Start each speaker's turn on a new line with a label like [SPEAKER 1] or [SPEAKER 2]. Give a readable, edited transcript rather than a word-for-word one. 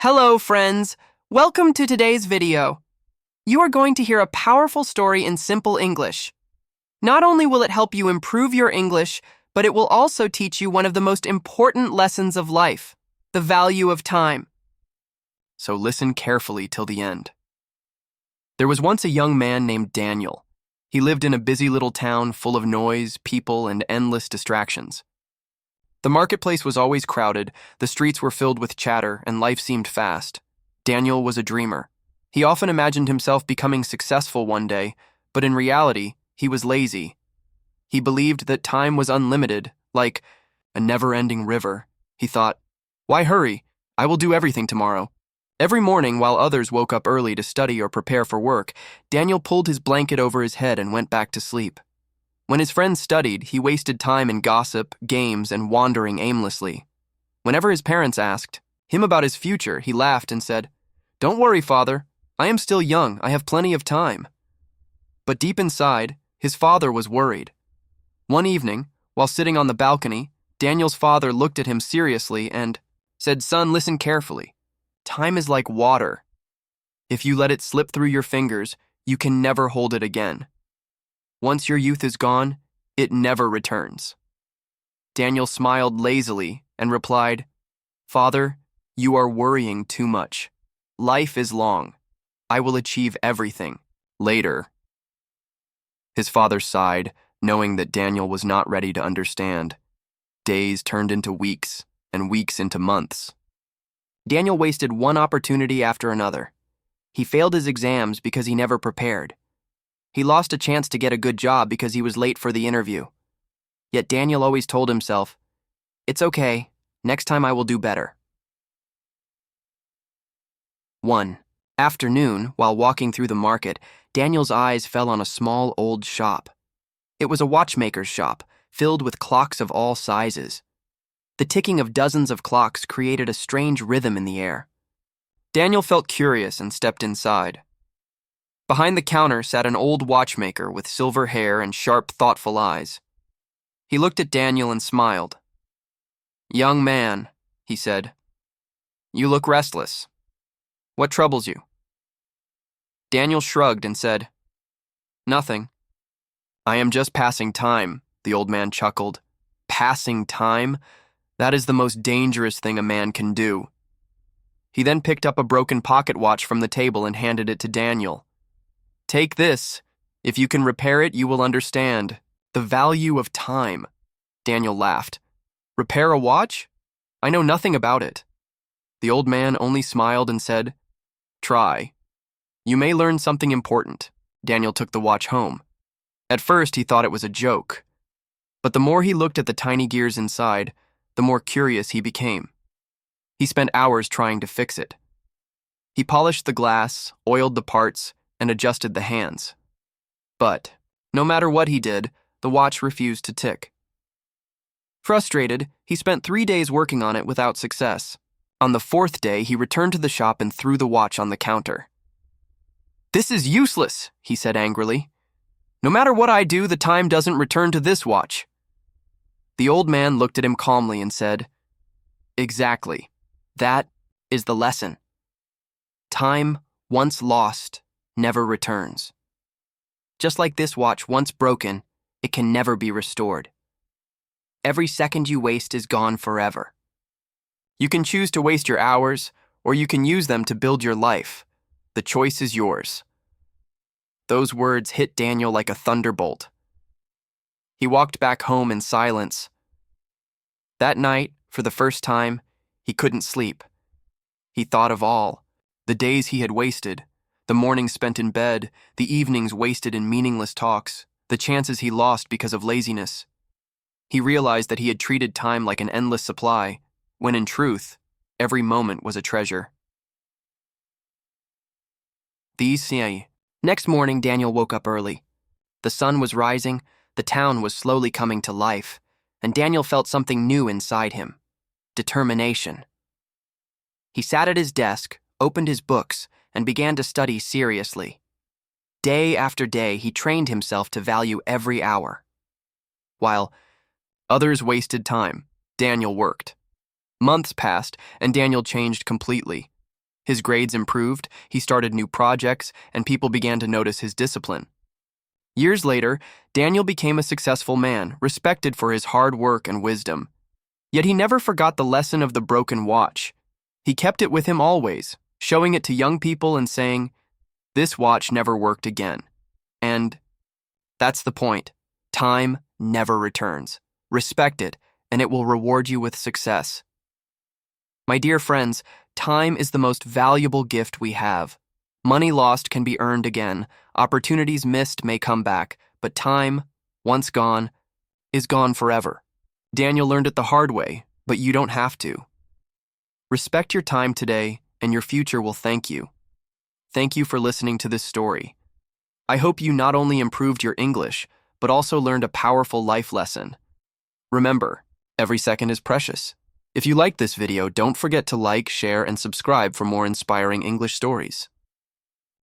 [SPEAKER 1] Hello, friends. Welcome to today's video. You are going to hear a powerful story in simple English. Not only will it help you improve your English, but it will also teach you one of the most important lessons of life, the value of time. So listen carefully till the end. There was once a young man named Daniel. He lived in a busy little town full of noise, people, and endless distractions. The marketplace was always crowded, the streets were filled with chatter, and life seemed fast. Daniel was a dreamer. He often imagined himself becoming successful one day, but in reality, he was lazy. He believed that time was unlimited, like a never-ending river. He thought, "Why hurry? I will do everything tomorrow." Every morning, while others woke up early to study or prepare for work, Daniel pulled his blanket over his head and went back to sleep. When his friends studied, he wasted time in gossip, games, and wandering aimlessly. Whenever his parents asked him about his future, he laughed and said, "Don't worry, father. I am still young. I have plenty of time." But deep inside, his father was worried. One evening, while sitting on the balcony, Daniel's father looked at him seriously and said, "Son, listen carefully. Time is like water. If you let it slip through your fingers, you can never hold it again. Once your youth is gone, it never returns." Daniel smiled lazily and replied, "Father, you are worrying too much. Life is long. I will achieve everything later." His father sighed, knowing that Daniel was not ready to understand. Days turned into weeks, and weeks into months. Daniel wasted one opportunity after another. He failed his exams because he never prepared. He lost a chance to get a good job because he was late for the interview. Yet Daniel always told himself, "It's okay, next time I will do better." One afternoon, while walking through the market, Daniel's eyes fell on a small old shop. It was a watchmaker's shop, filled with clocks of all sizes. The ticking of dozens of clocks created a strange rhythm in the air. Daniel felt curious and stepped inside. Behind the counter sat an old watchmaker with silver hair and sharp, thoughtful eyes. He looked at Daniel and smiled. "Young man," he said, "you look restless. What troubles you?" Daniel shrugged and said, "Nothing. I am just passing time," the old man chuckled. "Passing time? That is the most dangerous thing a man can do." He then picked up a broken pocket watch from the table and handed it to Daniel. "Take this. If you can repair it, you will understand the value of time." Daniel laughed. "Repair a watch? I know nothing about it." The old man only smiled and said, "Try. You may learn something important." Daniel took the watch home. At first, he thought it was a joke. But the more he looked at the tiny gears inside, the more curious he became. He spent hours trying to fix it. He polished the glass, oiled the parts, and adjusted the hands. But, no matter what he did, the watch refused to tick. Frustrated, he spent 3 days working on it without success. On the 4th day, he returned to the shop and threw the watch on the counter. "This is useless," he said angrily. "No matter what I do, the time doesn't return to this watch." The old man looked at him calmly and said, "Exactly. That is the lesson. Time, once lost, never returns. Just like this watch, once broken, it can never be restored. Every second you waste is gone forever. You can choose to waste your hours, or you can use them to build your life. The choice is yours." Those words hit Daniel like a thunderbolt. He walked back home in silence. That night, for the first time, he couldn't sleep. He thought of all the days he had wasted, the mornings spent in bed, the evenings wasted in meaningless talks, the chances he lost because of laziness. He realized that he had treated time like an endless supply, when in truth, every moment was a treasure. Next morning, Daniel woke up early. The sun was rising, the town was slowly coming to life, and Daniel felt something new inside him: determination. He sat at his desk, opened his books, and began to study seriously. Day after day, he trained himself to value every hour. While others wasted time, Daniel worked. Months passed, and Daniel changed completely. His grades improved, he started new projects, and people began to notice his discipline. Years later, Daniel became a successful man, respected for his hard work and wisdom. Yet he never forgot the lesson of the broken watch. He kept it with him always, showing it to young people and saying, "This watch never worked again." And that's the point. Time never returns. Respect it, and it will reward you with success. My dear friends, time is the most valuable gift we have. Money lost can be earned again. Opportunities missed may come back, but time, once gone, is gone forever. Daniel learned it the hard way, but you don't have to. Respect your time today, and your future will thank you. Thank you for listening to this story. I hope you not only improved your English, but also learned a powerful life lesson. Remember, every second is precious. If you liked this video, don't forget to like, share, and subscribe for more inspiring English stories.